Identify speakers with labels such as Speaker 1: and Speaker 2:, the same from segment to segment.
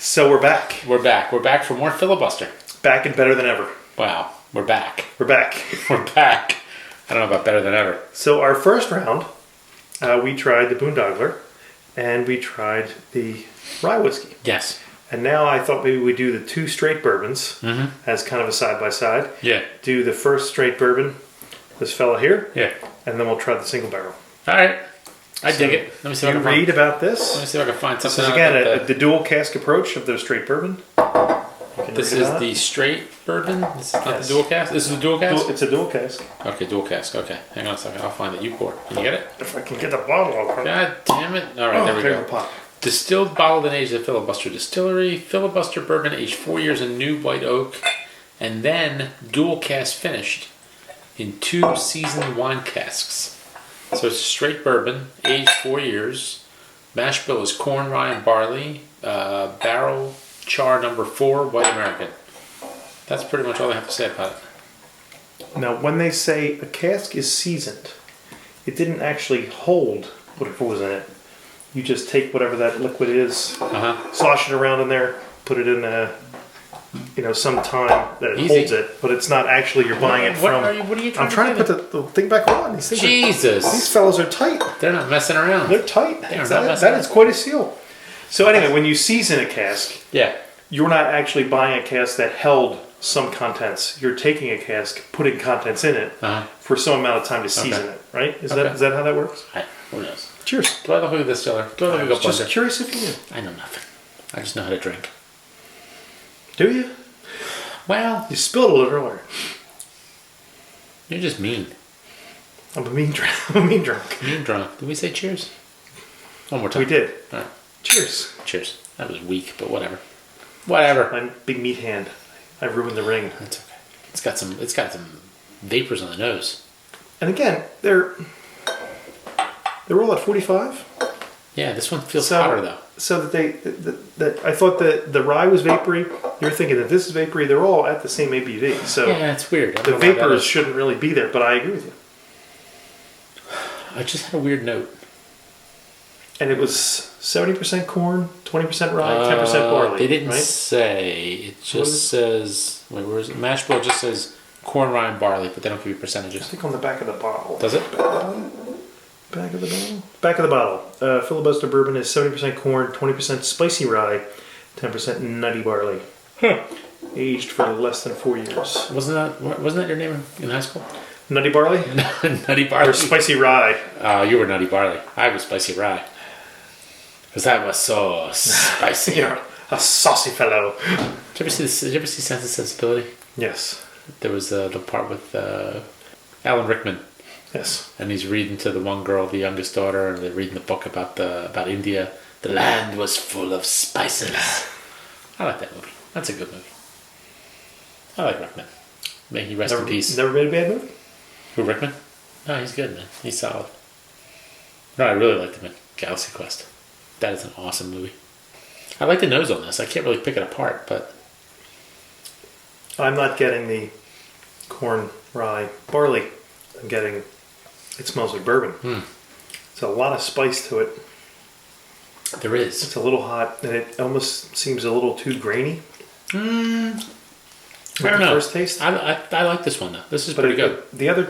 Speaker 1: So we're back.
Speaker 2: We're back. We're back for more Filibuster.
Speaker 1: Back and better than ever.
Speaker 2: Wow. We're back.
Speaker 1: We're back.
Speaker 2: We're back. I don't know about better than ever.
Speaker 1: So our first round, we tried the Boondogler, and we tried the rye whiskey.
Speaker 2: Yes.
Speaker 1: And now I thought maybe we'd do the two straight bourbons as kind of a side-by-side.
Speaker 2: Yeah.
Speaker 1: Do the first straight bourbon, this fella here.
Speaker 2: Yeah.
Speaker 1: And then we'll try the single barrel.
Speaker 2: All right. I dig it. Let me see if I can
Speaker 1: read about this.
Speaker 2: Let me see if I can find something.
Speaker 1: This is again the dual cask approach of the straight bourbon.
Speaker 2: This is the straight bourbon. This is not the dual cask. This is the dual cask.
Speaker 1: It's a dual cask.
Speaker 2: Okay, dual cask. Okay, hang on a second. I'll find it. You pour. Can you get it?
Speaker 1: If I can get the bottle open.
Speaker 2: God damn it! All right, there we go.
Speaker 1: Pop.
Speaker 2: Distilled, bottled, and aged at Filibuster Distillery. Filibuster bourbon aged 4 years in new white oak, and then dual cask finished in 2 seasoned wine casks. So it's a straight bourbon, aged 4 years. Mash bill is corn, rye, and barley. Barrel char number 4, white American. That's pretty much all I have to say about it.
Speaker 1: Now, when they say a cask is seasoned, it didn't actually hold whatever was in it. You just take whatever that liquid is, slosh it around in there, put it in some time that it holds it, but it's not actually you're buying it from.
Speaker 2: What are you trying
Speaker 1: I'm trying to put the thing back on. These things these fellows are tight.
Speaker 2: They're not messing around.
Speaker 1: They're tight.
Speaker 2: That
Speaker 1: is quite a seal. So anyway, when you season a cask,
Speaker 2: yeah,
Speaker 1: you're not actually buying a cask that held some contents. You're taking a cask, putting contents in it for some amount of time to season it, right? Is that how that works?
Speaker 2: Who knows?
Speaker 1: Cheers.
Speaker 2: Do I look at the distiller? Do I look at
Speaker 1: Just curious if you knew.
Speaker 2: I know nothing. I just know how to drink.
Speaker 1: Do you?
Speaker 2: Well,
Speaker 1: you spilled a little earlier.
Speaker 2: You're just mean.
Speaker 1: I'm a mean drunk. Mean
Speaker 2: drunk. Did we say cheers? One more time.
Speaker 1: We did.
Speaker 2: All right.
Speaker 1: Cheers.
Speaker 2: Cheers. That was weak, but whatever. Whatever.
Speaker 1: My big meat hand. I ruined the ring.
Speaker 2: That's okay. It's got some vapors on the nose.
Speaker 1: And again, they're all at 45.
Speaker 2: Yeah, this one feels hotter though.
Speaker 1: So that I thought that the rye was vapory. You're thinking that this is vapory. They're all at the same ABV. So
Speaker 2: yeah, it's weird.
Speaker 1: The vapors shouldn't really be there, but I agree with you.
Speaker 2: I just had a weird note. And
Speaker 1: it was 70% corn, 20% rye, 10% barley.
Speaker 2: They didn't
Speaker 1: right?
Speaker 2: say. It just says. Wait, where is it? Mash bill just says corn, rye, and barley, but they don't give you percentages.
Speaker 1: I think on the back of the bottle.
Speaker 2: Does it?
Speaker 1: Back of the bottle? Back of the bottle. Filibuster bourbon is 70% corn, 20% spicy rye, 10% nutty barley. Aged for less than 4 years.
Speaker 2: Wasn't that your name in high school?
Speaker 1: Nutty barley?
Speaker 2: Nutty barley.
Speaker 1: Or spicy rye.
Speaker 2: You were nutty barley. I was spicy rye. Because that was so spicy.
Speaker 1: You're a saucy fellow.
Speaker 2: Did you ever see Sense and Sensibility?
Speaker 1: Yes.
Speaker 2: There was the part with Alan Rickman.
Speaker 1: Yes.
Speaker 2: And he's reading to the one girl, the youngest daughter, and they're reading the book about India. The land was full of spices. I like that movie. That's a good movie. I like Rickman. May he rest in peace.
Speaker 1: Never made a bad movie?
Speaker 2: Who, Rickman? No, he's good, man. He's solid. No, I really liked him in Galaxy Quest. That is an awesome movie. I like the nose on this. I can't really pick it apart, but...
Speaker 1: I'm not getting the corn, rye, barley. I'm getting... It smells like bourbon. There's a lot of spice to it.
Speaker 2: There is.
Speaker 1: It's a little hot, and it almost seems a little too grainy.
Speaker 2: I don't know.
Speaker 1: First taste.
Speaker 2: I like this one though. This is pretty good.
Speaker 1: The other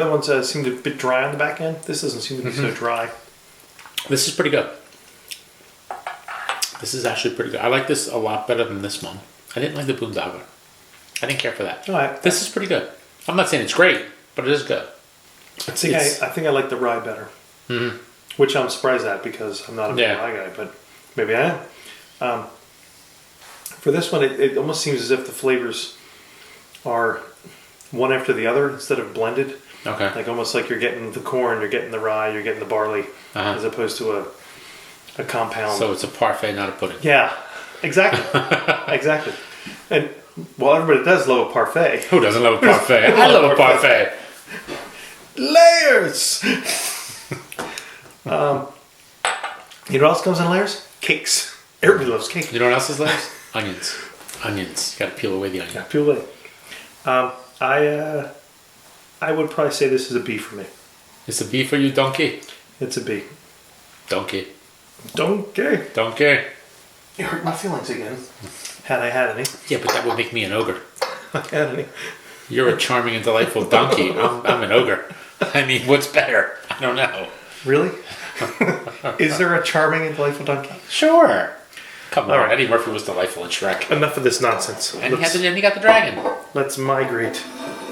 Speaker 1: ones seem to be a bit dry on the back end. This doesn't seem to be so dry.
Speaker 2: This is pretty good. This is actually pretty good. I like this a lot better than this one. I didn't like the Boondogler. I didn't care for that. This is pretty good. I'm not saying it's great, but it is good.
Speaker 1: I think I like the rye better. Which I'm surprised at because I'm not a big rye guy, but maybe I am. For this one, it almost seems as if the flavors are one after the other instead of blended.
Speaker 2: Okay.
Speaker 1: Like almost like you're getting the corn, you're getting the rye, you're getting the barley, as opposed to a compound.
Speaker 2: So it's a parfait, not a pudding.
Speaker 1: Yeah, exactly. Exactly. And well, everybody does love a parfait.
Speaker 2: Who doesn't love a parfait? I love a parfait.
Speaker 1: Layers! You know what else comes in layers? Cakes. Everybody loves cake.
Speaker 2: You know what else is layers? Onions. Onions. You gotta peel away the onion.
Speaker 1: Yeah, peel away. I would probably say this is a B for me.
Speaker 2: It's a B for you, donkey?
Speaker 1: It's a B.
Speaker 2: Donkey.
Speaker 1: Donkey.
Speaker 2: Donkey.
Speaker 1: You hurt my feelings again. Had I had any.
Speaker 2: Yeah, but that would make me an ogre.
Speaker 1: I had any.
Speaker 2: You're a charming and delightful donkey. I'm an ogre. I mean, what's better? I don't know.
Speaker 1: Really? Is there a charming and delightful donkey?
Speaker 2: Sure. Come on,
Speaker 1: All right.
Speaker 2: Eddie Murphy was delightful in Shrek.
Speaker 1: Enough of this nonsense.
Speaker 2: And he got the dragon.
Speaker 1: Let's migrate.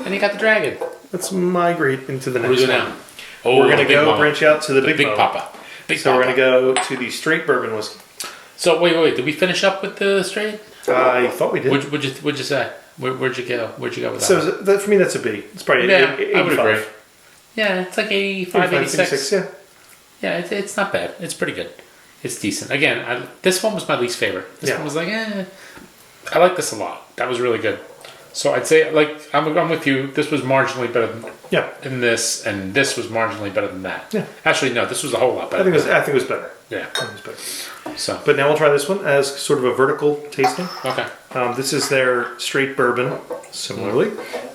Speaker 2: And he got the dragon.
Speaker 1: Let's migrate into the
Speaker 2: What do
Speaker 1: next
Speaker 2: we do
Speaker 1: one.
Speaker 2: now? Oh,
Speaker 1: We're going to
Speaker 2: Big
Speaker 1: go
Speaker 2: Mama.
Speaker 1: branch out to the Big Mama.
Speaker 2: Papa. Big
Speaker 1: So
Speaker 2: Papa.
Speaker 1: we're going to go to the straight bourbon whiskey.
Speaker 2: So wait. Did we finish up with the straight?
Speaker 1: I thought we did.
Speaker 2: What'd you say? Where'd you go? Where'd you go with that?
Speaker 1: So for me, that's a B. It's probably
Speaker 2: Yeah,
Speaker 1: 85.
Speaker 2: I would agree. Yeah, it's like 85, 86.
Speaker 1: Yeah.
Speaker 2: Yeah, it's not bad. It's pretty good. It's decent. Again, this one was my least favorite. This one was like, I like this a lot. That was really good. So I'd say, like, I'm with you. This was marginally better than this, and this was marginally better than that.
Speaker 1: Yeah.
Speaker 2: Actually, no, this was a whole lot better.
Speaker 1: I think it was better.
Speaker 2: Yeah.
Speaker 1: I think it was better.
Speaker 2: So.
Speaker 1: But now we'll try this one as sort of a vertical tasting.
Speaker 2: Okay.
Speaker 1: This is their straight bourbon, similarly.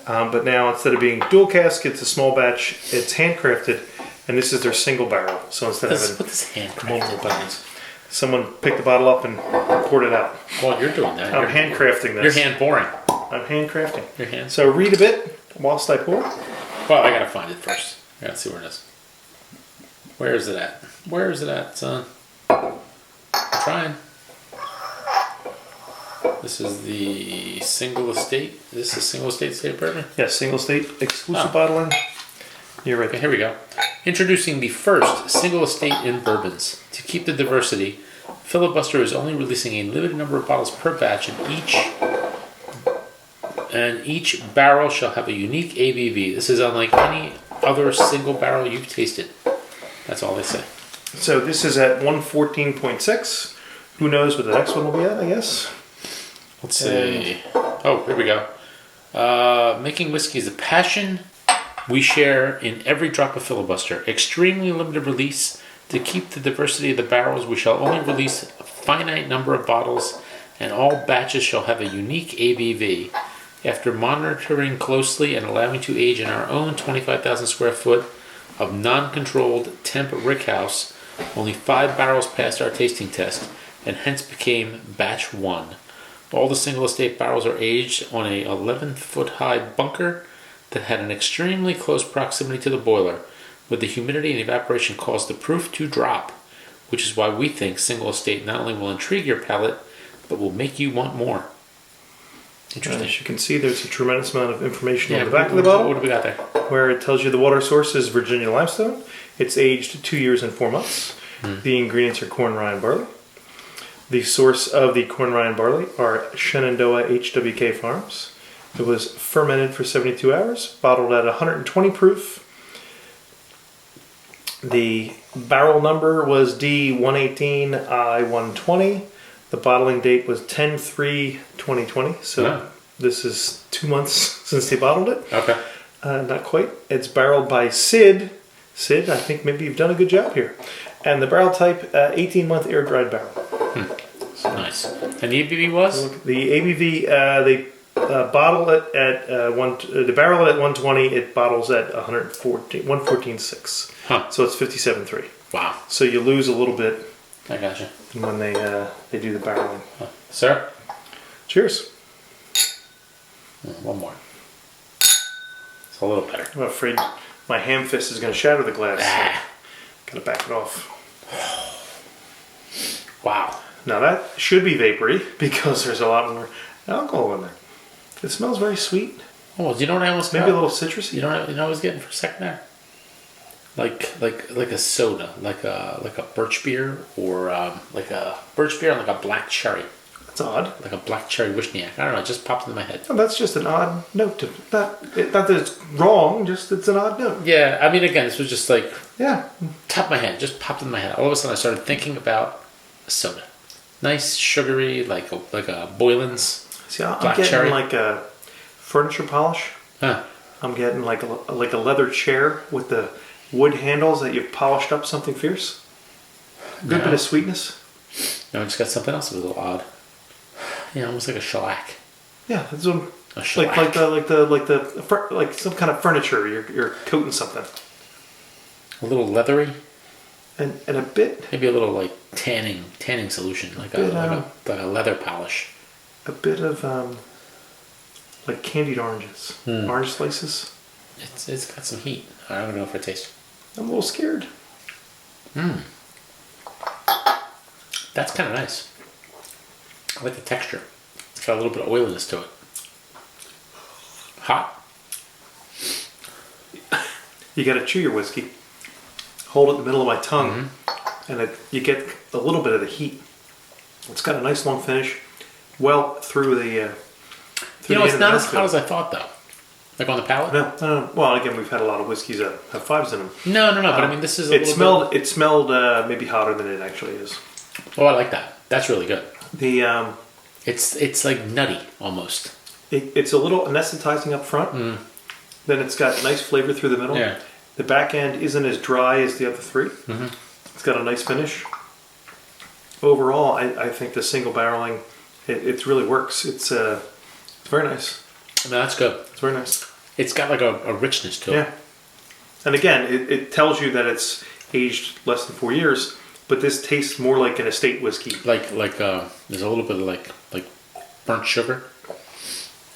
Speaker 1: But now instead of being dual cask, it's a small batch. It's handcrafted, and this is their single barrel. So instead of having
Speaker 2: What is
Speaker 1: multiple
Speaker 2: handcrafted?
Speaker 1: barrels, someone picked the bottle up and poured it out.
Speaker 2: Well, you're doing that.
Speaker 1: I'm handcrafting this.
Speaker 2: You're hand pouring.
Speaker 1: I'm handcrafting.
Speaker 2: Your hand.
Speaker 1: So read a bit whilst I pour.
Speaker 2: Well, I gotta find it first. I gotta see where it is. Where is it at? Where is it at, son? I'm trying. This is the Single Estate. This is Single Estate Straight Bourbon.
Speaker 1: Yes, single state exclusive bottling. You're right.
Speaker 2: Okay, here we go. Introducing the first Single Estate in bourbons. To keep the diversity, Filibuster is only releasing a limited number of bottles per batch, and each barrel shall have a unique ABV. This is unlike any other single barrel you've tasted. That's all they say.
Speaker 1: So this is at 114.6. Who knows what the next one will be at, I guess.
Speaker 2: Let's see. Oh, here we go. Making whiskey is a passion we share in every drop of Filibuster. Extremely limited release. To keep the diversity of the barrels, we shall only release a finite number of bottles, and all batches shall have a unique ABV. After monitoring closely and allowing to age in our own 25,000 square foot of non-controlled temp rickhouse, only 5 barrels passed our tasting test, and hence became batch 1. All the single estate barrels are aged on a 11-foot-high bunker that had an extremely close proximity to the boiler, where the humidity and evaporation caused the proof to drop, which is why we think single estate not only will intrigue your palate, but will make you want more. Interesting.
Speaker 1: As you can see, there's a tremendous amount of information on the back of the bottle.
Speaker 2: What do we got there?
Speaker 1: Where it tells you the water source is Virginia limestone. It's aged 2 years and 4 months. The ingredients are corn, rye, and barley. The source of the corn, rye, and barley are Shenandoah HWK Farms. It was fermented for 72 hours, bottled at 120 proof. The barrel number was D118I120. The bottling date was 10/3/2020. So this is 2 months since they bottled it.
Speaker 2: Okay.
Speaker 1: Not quite. It's barreled by Sid. Sid, I think maybe you've done a good job here. And the barrel type, 18-month air-dried barrel.
Speaker 2: So nice. And the ABV was?
Speaker 1: The ABV, they bottle it at the barrel at 120. It bottles at 114.6.
Speaker 2: Huh.
Speaker 1: So it's 57.3.
Speaker 2: Wow.
Speaker 1: So you lose a little bit
Speaker 2: I gotcha.
Speaker 1: when they do the barreling.
Speaker 2: Sir?
Speaker 1: Cheers.
Speaker 2: One more. It's a little better.
Speaker 1: I'm afraid my ham fist is going to shatter the glass. So gotta back it off.
Speaker 2: Wow.
Speaker 1: Now that should be vapory because there's a lot more alcohol in there. It smells very sweet.
Speaker 2: Oh, do you know what I almost
Speaker 1: Maybe
Speaker 2: got?
Speaker 1: a little citrusy.
Speaker 2: You know what I was getting for a second there? Like a soda, like a birch beer, or like a birch beer and like a black cherry.
Speaker 1: That's odd.
Speaker 2: Like a black cherry Wishniak. I don't know, it just popped into my head.
Speaker 1: Oh, that's just an odd note to not that it's wrong, just it's an odd note.
Speaker 2: Yeah, I mean, again, this was just like
Speaker 1: Yeah.
Speaker 2: top of my head, just popped in my head. All of a sudden, I started thinking about a soda, nice, sugary, like a Boylan's.
Speaker 1: See, I'm
Speaker 2: Black
Speaker 1: getting
Speaker 2: cherry.
Speaker 1: like a furniture polish.
Speaker 2: Huh.
Speaker 1: I'm getting like a leather chair with the wood handles that you've polished up something fierce. Good
Speaker 2: No.
Speaker 1: bit of sweetness.
Speaker 2: No, I just got something else that was a little odd. Yeah, almost like a shellac.
Speaker 1: Yeah, that's what,
Speaker 2: A shellac.
Speaker 1: like some kind of furniture. You're coating something,
Speaker 2: A little leathery,
Speaker 1: and a bit.
Speaker 2: maybe a little like tanning solution, like
Speaker 1: bit,
Speaker 2: a leather polish.
Speaker 1: A bit of like candied oranges, orange slices.
Speaker 2: It's got some heat. I don't know if it tastes.
Speaker 1: I'm a little scared.
Speaker 2: That's kind of nice. I like the texture. It's got a little bit of oiliness to it. Hot.
Speaker 1: You got to chew your whiskey, hold it in the middle of my tongue, and you get a little bit of the heat. It's got a nice long finish, well through the.
Speaker 2: It's not as hot as I thought, though. Like on the palate.
Speaker 1: No. Well, again, we've had a lot of whiskeys that have 5s in them.
Speaker 2: No. But I mean, this is
Speaker 1: It smelled maybe hotter than it actually is.
Speaker 2: Oh, I like that. That's really good.
Speaker 1: The
Speaker 2: it's like nutty almost.
Speaker 1: It's a little anesthetizing up front. Then it's got nice flavor through the middle.
Speaker 2: Yeah.
Speaker 1: The back end isn't as dry as the other 3. It's got a nice finish. Overall, I think the single barreling, it really works. It's very nice.
Speaker 2: No, that's good.
Speaker 1: It's very nice.
Speaker 2: It's got like a richness to it.
Speaker 1: Yeah. And again, it tells you that it's aged less than 4 years, but this tastes more like an estate whiskey.
Speaker 2: Like there's a little bit of like burnt sugar,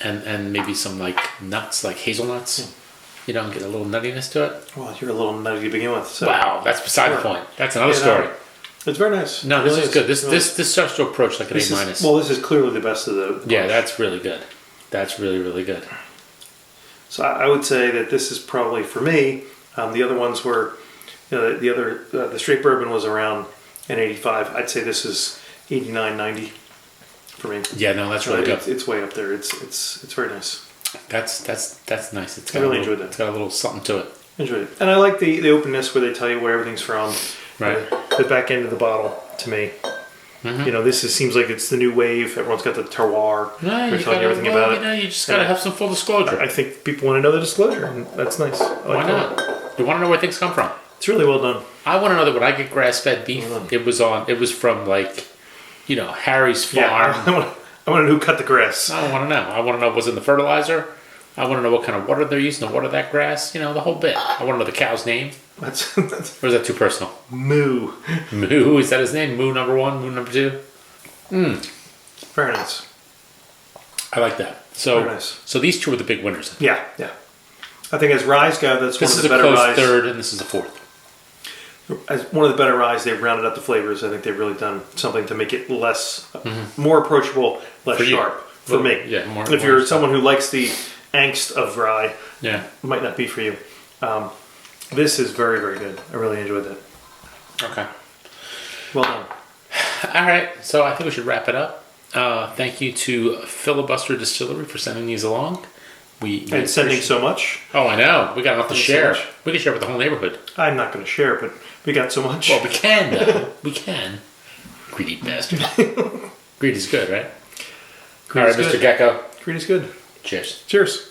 Speaker 2: and maybe some like nuts, like hazelnuts. You know, and get a little nuttiness to it.
Speaker 1: Well, you're a little nutty to begin with. So.
Speaker 2: Wow, that's beside the point. That's another story.
Speaker 1: It's very nice.
Speaker 2: No, this is good. This starts to approach like an A minus.
Speaker 1: Well, this is clearly the best of the.
Speaker 2: Yeah, that's really good. That's really, really good.
Speaker 1: So I would say that this is probably for me. The other ones were, the straight bourbon was around an 85. I'd say this is 89, 90 for me.
Speaker 2: Yeah, no, that's really good.
Speaker 1: It's way up there. It's very nice.
Speaker 2: That's nice.
Speaker 1: I really enjoyed that.
Speaker 2: It's got a little something to it.
Speaker 1: Enjoyed it, and I like the openness where they tell you where everything's from.
Speaker 2: Right.
Speaker 1: The back end of the bottle to me. This seems like it's the new wave. Everyone's got the terroir.
Speaker 2: No,
Speaker 1: They're telling you everything about it.
Speaker 2: You just got to have some full disclosure.
Speaker 1: I think people want to know the disclosure, and that's nice.
Speaker 2: Why not? You want to know where things come from.
Speaker 1: It's really well done.
Speaker 2: I want to know that when I get grass-fed beef, it was from like, Harry's farm.
Speaker 1: Yeah, I want to know who cut the grass.
Speaker 2: I want to know. I want to know what's in the fertilizer. I want to know what kind of water they're using to water that grass. The whole bit. I want to know the cow's name.
Speaker 1: That's
Speaker 2: or is that too personal?
Speaker 1: Moo.
Speaker 2: Moo, is that his name? Moo number 1, Moo number 2?
Speaker 1: Very nice.
Speaker 2: I like that. So,
Speaker 1: very nice.
Speaker 2: So these two are the big winners.
Speaker 1: Yeah. I think as ryes go, that's one of the better ryes.
Speaker 2: This is a close third, and this is a fourth.
Speaker 1: As one of the better ryes, they've rounded up the flavors. I think they've really done something to make it more approachable, less sharp for me.
Speaker 2: Yeah, more.
Speaker 1: If you're someone who likes the angst of rye,
Speaker 2: it
Speaker 1: might not be for you. This is very, very good. I really enjoyed that.
Speaker 2: Okay.
Speaker 1: Well done.
Speaker 2: All right, so I think we should wrap it up. Thank you to Filibuster Distillery for sending these along.
Speaker 1: And sending so much.
Speaker 2: Oh, I know. We got enough to share. We can share with the whole neighborhood.
Speaker 1: I'm not going to share, but we got so much.
Speaker 2: Well, we can, though. We can. Greedy bastard. Greed is good, right? All right, Mr. Gecko.
Speaker 1: Greed is good.
Speaker 2: Cheers.
Speaker 1: Cheers.